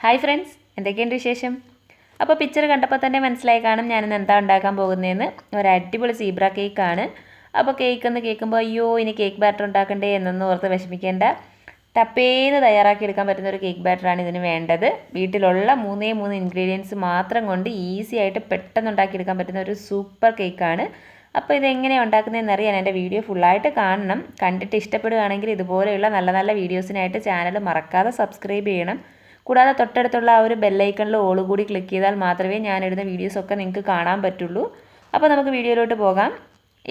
Hi friends, എന്തൊക്കെയുണ്ട് വിശേഷം? അപ്പോൾ പിക്ചർ കണ്ടപ്പോൾ തന്നെ മനസ്സിലായി കാണും ഞാനിന്ന് എന്താ ഉണ്ടാക്കാൻ പോകുന്നതെന്ന്. ഒരു അടിപൊളി സീബ്ര കേക്കാണ്. അപ്പോൾ കേക്ക് എന്ന് കേൾക്കുമ്പോൾ അയ്യോ ഇനി കേക്ക് ബാറ്റർ ഉണ്ടാക്കണ്ടേ എന്നൊന്നും ഓർത്ത് വിഷമിക്കേണ്ട. ടപ്പേന്ന് തയ്യാറാക്കി എടുക്കാൻ പറ്റുന്ന ഒരു കേക്ക് ബാറ്ററാണ് ഇതിന് വേണ്ടത്. വീട്ടിലുള്ള മൂന്നേ ഇൻഗ്രീഡിയൻസ് മാത്രം കൊണ്ട് ഈസി ആയിട്ട് പെട്ടെന്ന് ഉണ്ടാക്കിയെടുക്കാൻ പറ്റുന്ന ഒരു സൂപ്പർ കേക്കാണ്. അപ്പോൾ ഇതെങ്ങനെയാണ് ഉണ്ടാക്കുന്നതെന്ന് അറിയാൻ എൻ്റെ വീഡിയോ ഫുള്ളായിട്ട് കാണണം. കണ്ടിട്ട് ഇഷ്ടപ്പെടുകയാണെങ്കിൽ ഇതുപോലെയുള്ള നല്ല നല്ല വീഡിയോസിനായിട്ട് ചാനൽ മറക്കാതെ സബ്സ്ക്രൈബ് ചെയ്യണം. കൂടാതെ തൊട്ടടുത്തുള്ള ആ ഒരു ബെല്ലൈക്കണിൽ ഓൾ കൂടി ക്ലിക്ക് ചെയ്താൽ മാത്രമേ ഞാനിടുന്ന വീഡിയോസൊക്കെ നിങ്ങൾക്ക് കാണാൻ പറ്റുള്ളൂ. അപ്പോൾ നമുക്ക് വീഡിയോയിലോട്ട് പോകാം.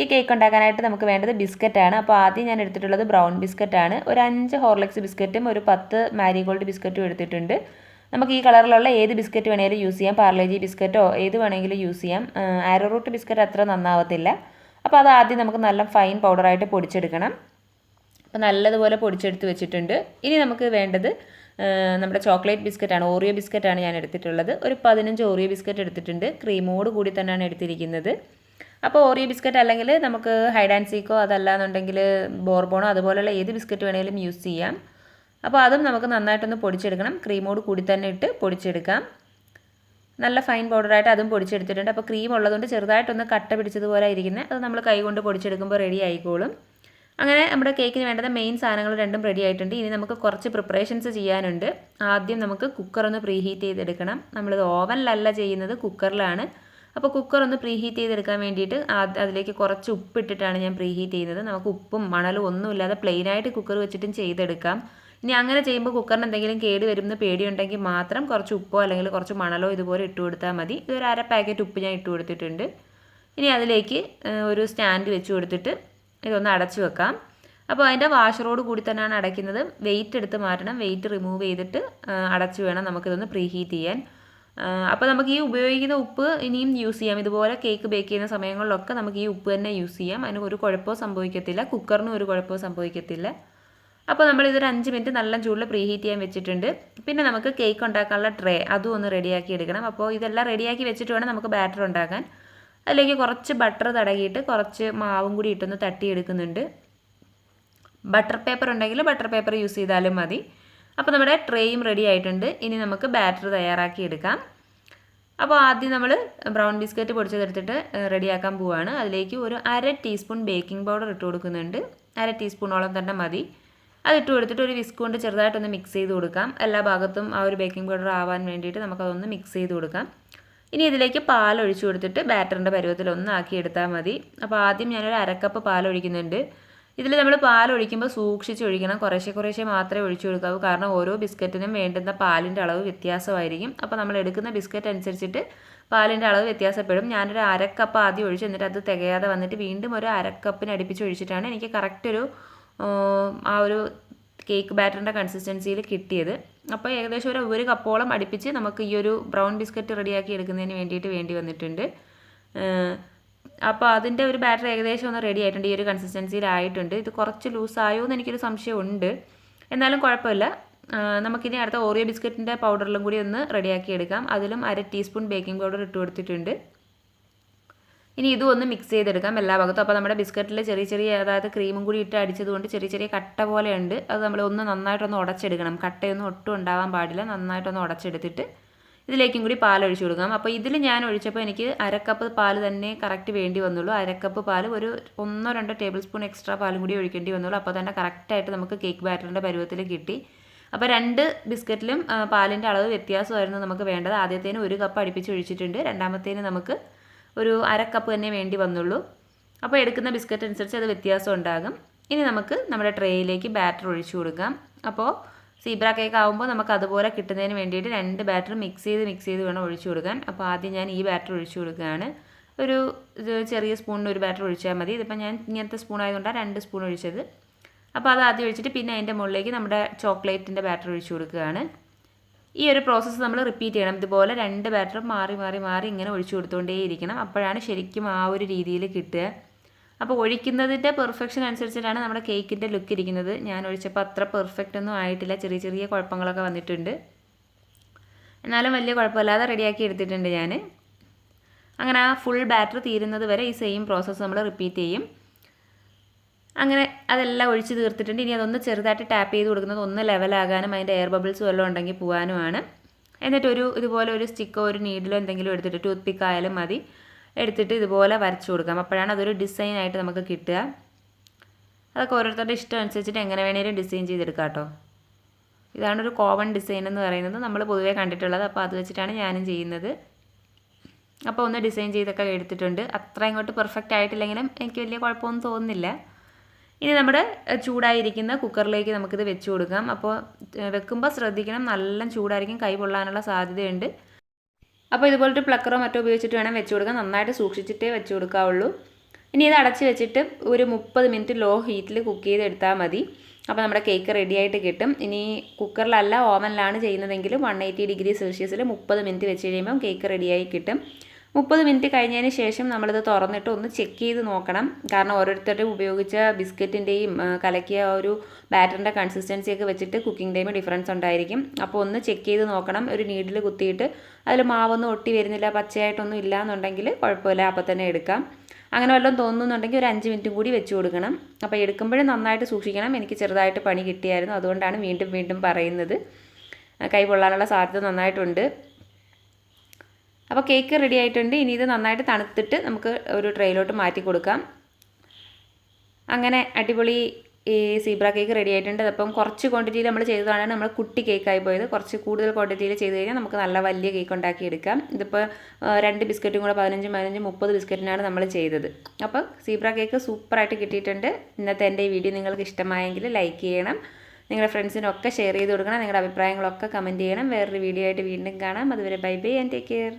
ഈ കേക്ക് ഉണ്ടാക്കാനായിട്ട് നമുക്ക് വേണ്ടത് ബിസ്ക്കറ്റാണ്. അപ്പോൾ ആദ്യം ഞാൻ എടുത്തിട്ടുള്ളത് ബ്രൗൺ ബിസ്ക്കറ്റാണ്. ഒരു 5 ഹോർലിക്സ് ബിസ്ക്കറ്റും ഒരു 10 മാരിഗോൾഡ് ബിസ്ക്കറ്റും എടുത്തിട്ടുണ്ട്. നമുക്ക് ഈ കളറിലുള്ള ഏത് ബിസ്ക്കറ്റ് വേണമെങ്കിലും യൂസ് ചെയ്യാം. പാർലേജി ബിസ്ക്കറ്റോ ഏത് വേണമെങ്കിലും യൂസ് ചെയ്യാം. ആരോ റൂട്ട് ബിസ്ക്കറ്റ് അത്ര നന്നാവത്തില്ല. അപ്പോൾ അത് ആദ്യം നമുക്ക് നല്ല ഫൈൻ പൗഡറായിട്ട് പൊടിച്ചെടുക്കണം. അപ്പോൾ നല്ലതുപോലെ പൊടിച്ചെടുത്ത് വെച്ചിട്ടുണ്ട്. ഇനി നമുക്ക് വേണ്ടത് നമ്മുടെ ചോക്ലേറ്റ് ബിസ്ക്കറ്റാണ്. ഓറിയോ ബിസ്ക്കറ്റാണ് ഞാൻ എടുത്തിട്ടുള്ളത്. ഒരു 15 ഓറിയോ ബിസ്ക്കറ്റ് എടുത്തിട്ടുണ്ട്. ക്രീമോട് കൂടി തന്നെയാണ് എടുത്തിരിക്കുന്നത്. അപ്പോൾ ഓറിയോ ബിസ്ക്കറ്റ് അല്ലെങ്കിൽ നമുക്ക് ഹൈഡ് ആൻഡ് സീക്കോ അതല്ലാന്നുണ്ടെങ്കിൽ ബോർബോണോ അതുപോലെയുള്ള ഏത് ബിസ്ക്കറ്റ് വേണമെങ്കിലും യൂസ് ചെയ്യാം. അപ്പോൾ അതും നമുക്ക് നന്നായിട്ടൊന്ന് പൊടിച്ചെടുക്കണം. ക്രീമോട് കൂടി തന്നെ ഇട്ട് പൊടിച്ചെടുക്കാം. നല്ല ഫൈൻ പൗഡറായിട്ട് അതും പൊടിച്ചെടുത്തിട്ടുണ്ട്. അപ്പോൾ ക്രീം ഉള്ളതുകൊണ്ട് ചെറുതായിട്ടൊന്ന് കട്ട പിടിച്ചതുപോലെ ഇരിക്കുന്നത്. അത് നമ്മൾ കൈ കൊണ്ട് പൊടിച്ചെടുക്കുമ്പോൾ റെഡി ആയിക്കോളും. അങ്ങനെ നമ്മുടെ കേക്കിന് വേണ്ടത് മെയിൻ സാധനങ്ങൾ രണ്ടും റെഡി ആയിട്ടുണ്ട്. ഇനി നമുക്ക് കുറച്ച് പ്രിപ്പറേഷൻസ് ചെയ്യാനുണ്ട്. ആദ്യം നമുക്ക് കുക്കർ ഒന്ന് പ്രീഹീറ്റ് ചെയ്തെടുക്കണം. നമ്മളിത് ഓവനിലല്ല ചെയ്യുന്നത്, കുക്കറിലാണ്. അപ്പോൾ കുക്കർ ഒന്ന് പ്രീഹീറ്റ് ചെയ്തെടുക്കാൻ വേണ്ടിയിട്ട് അതിലേക്ക് കുറച്ച് ഉപ്പിട്ടിട്ടാണ് ഞാൻ പ്രീഹീറ്റ് ചെയ്യുന്നത്. നമുക്ക് ഉപ്പും മണലും ഒന്നുമില്ലാതെ പ്ലെയിനായിട്ട് കുക്കർ വെച്ചിട്ടും ചെയ്തെടുക്കാം. ഇനി അങ്ങനെ ചെയ്യുമ്പോൾ കുക്കറിന് എന്തെങ്കിലും കേട് വരുമെന്ന് പേടിയുണ്ടെങ്കിൽ മാത്രം കുറച്ച് ഉപ്പോ അല്ലെങ്കിൽ കുറച്ച് മണലോ ഇതുപോലെ ഇട്ട് കൊടുത്താൽ മതി. ഇതൊരു 1/2 പാക്കറ്റ് ഉപ്പ് ഞാൻ ഇട്ട് കൊടുത്തിട്ടുണ്ട്. ഇനി അതിലേക്ക് ഒരു സ്റ്റാൻഡ് വെച്ച് കൊടുത്തിട്ട് ഇതൊന്ന് അടച്ചു വെക്കാം. അപ്പോൾ അതിൻ്റെ വാഷറോട് കൂടി തന്നെയാണ് അടയ്ക്കുന്നത്. വെയിറ്റ് എടുത്ത് മാറ്റണം. വെയിറ്റ് റിമൂവ് ചെയ്തിട്ട് അടച്ചു വേണം നമുക്കിതൊന്ന് പ്രീഹീറ്റ് ചെയ്യാൻ. അപ്പോൾ നമുക്ക് ഈ ഉപയോഗിക്കുന്ന ഉപ്പ് ഇനിയും യൂസ് ചെയ്യാം. ഇതുപോലെ കേക്ക് ബേക്ക് ചെയ്യുന്ന സമയങ്ങളിലൊക്കെ നമുക്ക് ഈ ഉപ്പ് തന്നെ യൂസ് ചെയ്യാം. അതിന് ഒരു കുഴപ്പവും സംഭവിക്കത്തില്ല. കുക്കറിനും ഒരു കുഴപ്പവും സംഭവിക്കത്തില്ല. അപ്പോൾ നമ്മളിതൊരു 5 മിനിറ്റ് നല്ല ചൂടിൽ പ്രീഹീറ്റ് ചെയ്യാൻ വെച്ചിട്ടുണ്ട്. പിന്നെ നമുക്ക് കേക്ക് ഉണ്ടാക്കാനുള്ള ട്രേ അതും ഒന്ന് റെഡിയാക്കി എടുക്കണം. അപ്പോൾ ഇതെല്ലാം റെഡിയാക്കി വെച്ചിട്ട് വേണം നമുക്ക് ബാറ്റർ ഉണ്ടാക്കാൻ. അതിലേക്ക് കുറച്ച് ബട്ടർ തടകിയിട്ട് കുറച്ച് മാവും കൂടി ഇട്ടൊന്ന് തട്ടിയെടുക്കുന്നുണ്ട്. ബട്ടർ പേപ്പർ ഉണ്ടെങ്കിൽ ബട്ടർ പേപ്പർ യൂസ് ചെയ്താലും മതി. അപ്പോൾ നമ്മുടെ ട്രേയും റെഡി ആയിട്ടുണ്ട്. ഇനി നമുക്ക് ബാറ്റർ തയ്യാറാക്കി എടുക്കാം. അപ്പോൾ ആദ്യം നമ്മൾ ബ്രൗൺ ബിസ്ക്കറ്റ് പൊടിച്ചെടുത്തിട്ട് റെഡിയാക്കാൻ പോവുകയാണ്. അതിലേക്ക് ഒരു 1/2 ടീസ്പൂൺ ബേക്കിംഗ് പൗഡർ ഇട്ട് കൊടുക്കുന്നുണ്ട്. 1/2 ടീസ്പൂണോളം തന്നെ മതി. അതിട്ട് കൊടുത്തിട്ട് ഒരു വിസ്ക് കൊണ്ട് ചെറുതായിട്ടൊന്ന് മിക്സ് ചെയ്ത് കൊടുക്കാം. എല്ലാ ഭാഗത്തും ആ ഒരു ബേക്കിംഗ് പൗഡർ ആവാൻ വേണ്ടിയിട്ട് നമുക്കതൊന്ന് മിക്സ് ചെയ്ത് കൊടുക്കാം. ഇനി ഇതിലേക്ക് പാൽ ഒഴിച്ചു കൊടുത്തിട്ട് ബാറ്ററിൻ്റെ പരുവത്തിൽ ഒന്നാക്കി എടുത്താൽ മതി. അപ്പോൾ ആദ്യം ഞാനൊരു 1/2 കപ്പ് പാൽ ഒഴിക്കുന്നുണ്ട്. ഇതിൽ നമ്മൾ പാൽ ഒഴിക്കുമ്പോൾ സൂക്ഷിച്ച് ഒഴിക്കണം. കുറേശ്ശെ മാത്രമേ ഒഴിച്ചു കൊടുക്കാവൂ. കാരണം ഓരോ ബിസ്ക്കറ്റിനും വേണ്ടുന്ന പാലിൻ്റെ അളവ് വ്യത്യാസമായിരിക്കും. അപ്പോൾ നമ്മൾ എടുക്കുന്ന ബിസ്ക്കറ്റ് അനുസരിച്ചിട്ട് പാലിൻ്റെ അളവ് വ്യത്യാസപ്പെടും. ഞാനൊരു 1/2 കപ്പ് ആദ്യം ഒഴിച്ച് എന്നിട്ട് അത് തികയാതെ വന്നിട്ട് വീണ്ടും ഒരു 1/2 കപ്പിന് അടുപ്പിച്ച് ഒഴിച്ചിട്ടാണ് എനിക്ക് കറക്റ്റ് ആ ഒരു കേക്ക് ബാറ്ററിൻ്റെ കൺസിസ്റ്റൻസിയിൽ കിട്ടിയത്. അപ്പോൾ ഏകദേശം ഒരു കപ്പോളം അടുപ്പിച്ച് നമുക്ക് ഈ ഒരു ബ്രൗൺ ബിസ്ക്കറ്റ് റെഡിയാക്കി എടുക്കുന്നതിന് വേണ്ടി വന്നിട്ടുണ്ട്. അപ്പോൾ അതിൻ്റെ ഒരു ബാറ്റർ ഏകദേശം ഒന്ന് റെഡി ആയിട്ടുണ്ട്. ഈ ഒരു കൺസിസ്റ്റൻസിയിലായിട്ടുണ്ട്. ഇത് കുറച്ച് ലൂസായോ എന്ന് എനിക്കൊരു സംശയമുണ്ട്. എന്നാലും കുഴപ്പമില്ല. നമുക്കിനി അടുത്ത ഓറിയോ ബിസ്ക്കറ്റിൻ്റെ പൗഡറിലും കൂടി ഒന്ന് റെഡിയാക്കി എടുക്കാം. അതിലും 1/2 ടീസ്പൂൺ ബേക്കിംഗ് പൗഡർ ഇട്ട് കൊടുത്തിട്ടുണ്ട്. ഇനി ഇതും ഒന്ന് മിക്സ് ചെയ്തെടുക്കാം എല്ലാ ഭാഗത്തും. അപ്പോൾ നമ്മുടെ ബിസ്ക്കറ്റിൽ ചെറിയ അതായത് ക്രീമും കൂടി ഇട്ട് അടിച്ചതുകൊണ്ട് ചെറിയ കട്ട പോലെയുണ്ട്. അത് നമ്മൾ നന്നായിട്ടൊന്ന് ഉടച്ചെടുക്കണം. കട്ടയൊന്നും ഒട്ടും ഉണ്ടാവാൻ പാടില്ല. നന്നായിട്ടൊന്ന് ഉടച്ചെടുത്തിട്ട് ഇതിലേക്കും കൂടി പാൽ ഒഴിച്ചു കൊടുക്കാം. അപ്പോൾ ഇതിൽ ഞാൻ ഒഴിച്ചപ്പോൾ എനിക്ക് 1/2 കപ്പ് പാൽ തന്നെ കറക്റ്റ് വേണ്ടി വന്നുള്ളൂ. 1/2 കപ്പ് പാൽ ഒരു 1-2 ടേബിൾ സ്പൂൺ എക്സ്ട്രാ പാലും കൂടി ഒഴിക്കേണ്ടി വന്നുള്ളൂ. അപ്പോൾ തന്നെ കറക്റ്റായിട്ട് നമുക്ക് കേക്ക് ബാറ്ററിൻ്റെ പരുവത്തിൽ കിട്ടി. അപ്പോൾ 2 ബിസ്ക്കറ്റിലും പാലിൻ്റെ അളവ് വ്യത്യാസമായിരുന്നു നമുക്ക് വേണ്ടത്. ആദ്യത്തേന് 1 കപ്പ് അടുപ്പിച്ച് ഒഴിച്ചിട്ടുണ്ട്. രണ്ടാമത്തേന് നമുക്ക് ഒരു 1/2 കപ്പ് തന്നെ വേണ്ടി വന്നുള്ളൂ. അപ്പോൾ എടുക്കുന്ന ബിസ്ക്കറ്റ് അനുസരിച്ച് അത് വ്യത്യാസം ഉണ്ടാകും. ഇനി നമുക്ക് നമ്മുടെ ട്രേയിലേക്ക് ബാറ്റർ ഒഴിച്ചു കൊടുക്കാം. അപ്പോൾ സീബ്ര കേക്ക് ആകുമ്പോൾ നമുക്ക് അതുപോലെ കിട്ടുന്നതിന് വേണ്ടിയിട്ട് 2 ബാറ്റർ മിക്സ് ചെയ്ത് വേണം ഒഴിച്ചു കൊടുക്കാൻ. അപ്പോൾ ആദ്യം ഞാൻ ഈ ബാറ്റർ ഒഴിച്ചു കൊടുക്കുകയാണ്. ഒരു ചെറിയ സ്പൂണിന് ഒരു ബാറ്റർ ഒഴിച്ചാൽ മതി. ഇതിപ്പോൾ ഞാൻ ഇങ്ങനത്തെ സ്പൂൺ ആയതുകൊണ്ടാണ് 2 സ്പൂൺ ഒഴിച്ചത്. അപ്പോൾ അത് ആദ്യം ഒഴിച്ചിട്ട് പിന്നെ അതിൻ്റെ മുകളിലേക്ക് നമ്മുടെ ചോക്ലേറ്റിൻ്റെ ബാറ്റർ ഒഴിച്ചു കൊടുക്കുകയാണ്. ഈ ഒരു പ്രോസസ്സ് നമ്മൾ റിപ്പീറ്റ് ചെയ്യണം. ഇതുപോലെ 2 ബാറ്ററും മാറി ഇങ്ങനെ ഒഴിച്ചു കൊടുത്തുകൊണ്ടേയിരിക്കണം. അപ്പോഴാണ് ശരിക്കും ആ ഒരു രീതിയിൽ കിട്ടുക. അപ്പോൾ ഒഴിക്കുന്നതിൻ്റെ പെർഫെക്ഷൻ അനുസരിച്ചിട്ടാണ് നമ്മുടെ കേക്കിൻ്റെ ലുക്ക് ഇരിക്കുന്നത്. ഞാൻ ഒഴിച്ചപ്പോൾ അത്ര പെർഫെക്റ്റ് ഒന്നും ആയിട്ടില്ല. ചെറിയ കുഴപ്പങ്ങളൊക്കെ വന്നിട്ടുണ്ട്. എന്നാലും വലിയ കുഴപ്പമില്ലാതെ റെഡിയാക്കി എടുത്തിട്ടുണ്ട് ഞാൻ. അങ്ങനെ ആ ഫുൾ ബാറ്റർ തീരുന്നത് വരെ ഈ സെയിം പ്രോസസ്സ് നമ്മൾ റിപ്പീറ്റ് ചെയ്യും. അങ്ങനെ അതെല്ലാം ഒഴിച്ച് തീർത്തിട്ടുണ്ട്. ഇനി അതൊന്ന് ചെറുതായിട്ട് ടാപ്പ് ചെയ്ത് കൊടുക്കുന്നത് ഒന്ന് ലെവലാകാനും അതിൻ്റെ എയർ ബബിൾസ് വല്ലതും ഉണ്ടെങ്കിൽ പോകാനുമാണ്. എന്നിട്ട് ഇതുപോലെ ഒരു സ്റ്റിക്കോ ഒരു നീഡിലോ എന്തെങ്കിലും എടുത്തിട്ട് ടൂത്ത് പിക്ക് ആയാലും മതി എടുത്തിട്ട് ഇതുപോലെ വരച്ചു കൊടുക്കാം. അപ്പോഴാണ് അതൊരു ഡിസൈനായിട്ട് നമുക്ക് കിട്ടുക. അതൊക്കെ ഓരോരുത്തരുടെ ഇഷ്ടം അനുസരിച്ചിട്ട് എങ്ങനെ വേണേലും ഡിസൈൻ ചെയ്തെടുക്കാം കേട്ടോ. ഇതാണൊരു കോമൺ ഡിസൈൻ എന്ന് പറയുന്നത്, നമ്മൾ പൊതുവേ കണ്ടിട്ടുള്ളത്. അപ്പോൾ അത് വെച്ചിട്ടാണ് ഞാനും ചെയ്യുന്നത്. അപ്പോൾ ഒന്ന് ഡിസൈൻ ചെയ്തൊക്കെ എടുത്തിട്ടുണ്ട്. അത്ര ഇങ്ങോട്ട് പെർഫെക്റ്റ് ആയിട്ടില്ലെങ്കിലും എനിക്ക് വലിയ കുഴപ്പമൊന്നും തോന്നുന്നില്ല. ഇനി നമ്മുടെ ചൂടായിരിക്കുന്ന കുക്കറിലേക്ക് നമുക്കിത് വെച്ച് കൊടുക്കാം. അപ്പോൾ വെക്കുമ്പോൾ ശ്രദ്ധിക്കണം, നല്ല ചൂടായിരിക്കും, കൈ പൊള്ളാനുള്ള സാധ്യതയുണ്ട്. അപ്പോൾ ഇതുപോലൊരു പ്ലക്കറോ മറ്റോ ഉപയോഗിച്ചിട്ട് വേണം വെച്ച് കൊടുക്കാൻ. നന്നായിട്ട് സൂക്ഷിച്ചിട്ടേ വെച്ച് കൊടുക്കാവുള്ളൂ. ഇനി ഇത് അടച്ച് വെച്ചിട്ട് ഒരു 30 മിനിറ്റ് ലോ ഹീറ്റിൽ കുക്ക് ചെയ്തെടുത്താൽ മതി. അപ്പോൾ നമ്മുടെ കേക്ക് റെഡി ആയിട്ട് കിട്ടും. ഇനി കുക്കറിലല്ല ഓവനിലാണ് ചെയ്യുന്നതെങ്കിൽ 180 ഡിഗ്രി സെൽഷ്യസിൽ 30 മിനിറ്റ് വെച്ച് കഴിയുമ്പം കേക്ക് റെഡിയായി കിട്ടും. 30 മിനിറ്റ് കഴിഞ്ഞതിന് ശേഷം നമ്മളിത് തുറന്നിട്ട് ഒന്ന് ചെക്ക് ചെയ്ത് നോക്കണം. കാരണം ഓരോരുത്തരുടെയും ഉപയോഗിച്ച ബിസ്ക്കറ്റിൻ്റെയും കലക്കിയ ഒരു ബാറ്ററിൻ്റെ കൺസിസ്റ്റൻസിയൊക്കെ വെച്ചിട്ട് കുക്കിംഗ് ടൈം ഡിഫറൻസ് ഉണ്ടായിരിക്കും. അപ്പോൾ ഒന്ന് ചെക്ക് ചെയ്ത് നോക്കണം. ഒരു നീഡിൽ കുത്തിയിട്ട് അതിൽ മാവൊന്നും ഒട്ടി വരുന്നില്ല, പച്ചയായിട്ടൊന്നും ഇല്ല എന്നുണ്ടെങ്കിൽ കുഴപ്പമില്ല, അപ്പോൾ തന്നെ എടുക്കാം. അങ്ങനെ വല്ലതും തോന്നുന്നുണ്ടെങ്കിൽ ഒരു 5 മിനിറ്റും കൂടി വെച്ച് കൊടുക്കണം. അപ്പോൾ എടുക്കുമ്പോഴും നന്നായിട്ട് സൂക്ഷിക്കണം. എനിക്ക് ചെറുതായിട്ട് പണി കിട്ടിയായിരുന്നു, അതുകൊണ്ടാണ് വീണ്ടും വീണ്ടും പറയുന്നത്. കൈ പൊള്ളാനുള്ള സാധ്യത നന്നായിട്ടുണ്ട്. അപ്പോൾ കേക്ക് റെഡി ആയിട്ടുണ്ട്. ഇനി ഇത് നന്നായിട്ട് തണുത്തിട്ട് നമുക്ക് ഒരു ട്രെയിലോട്ട് മാറ്റി കൊടുക്കാം. അങ്ങനെ അടിപൊളി ഈ സീബ്ര കേക്ക് റെഡി ആയിട്ടുണ്ട്. അപ്പം കുറച്ച് ക്വാണ്ടിറ്റിയിൽ നമ്മൾ ചെയ്തതാണ് നമ്മൾ കുട്ടി കേക്കായി പോയത്. കുറച്ച് കൂടുതൽ ക്വാണ്ടിറ്റിയിൽ ചെയ്ത് കഴിഞ്ഞാൽ നമുക്ക് നല്ല വലിയ കേക്ക് ഉണ്ടാക്കി എടുക്കാം. ഇതിപ്പോൾ 2 ബിസ്ക്കറ്റും കൂടെ 15, 15, 30 ബിസ്ക്കറ്റിനാണ് നമ്മൾ ചെയ്തത്. അപ്പോൾ സീബ്ര കേക്ക് സൂപ്പറായിട്ട് കിട്ടിയിട്ടുണ്ട്. ഇന്നത്തെ എൻ്റെ ഈ വീഡിയോ നിങ്ങൾക്ക് ഇഷ്ടമായെങ്കിൽ ലൈക്ക് ചെയ്യണം, നിങ്ങളുടെ ഫ്രണ്ട്സിനൊക്കെ ഷെയർ ചെയ്ത് കൊടുക്കണം, നിങ്ങളുടെ അഭിപ്രായങ്ങളൊക്കെ കമൻറ്റ് ചെയ്യണം. വേറൊരു വീഡിയോ ആയിട്ട് വീണ്ടും കാണാം. അതുവരെ bye bye and take care.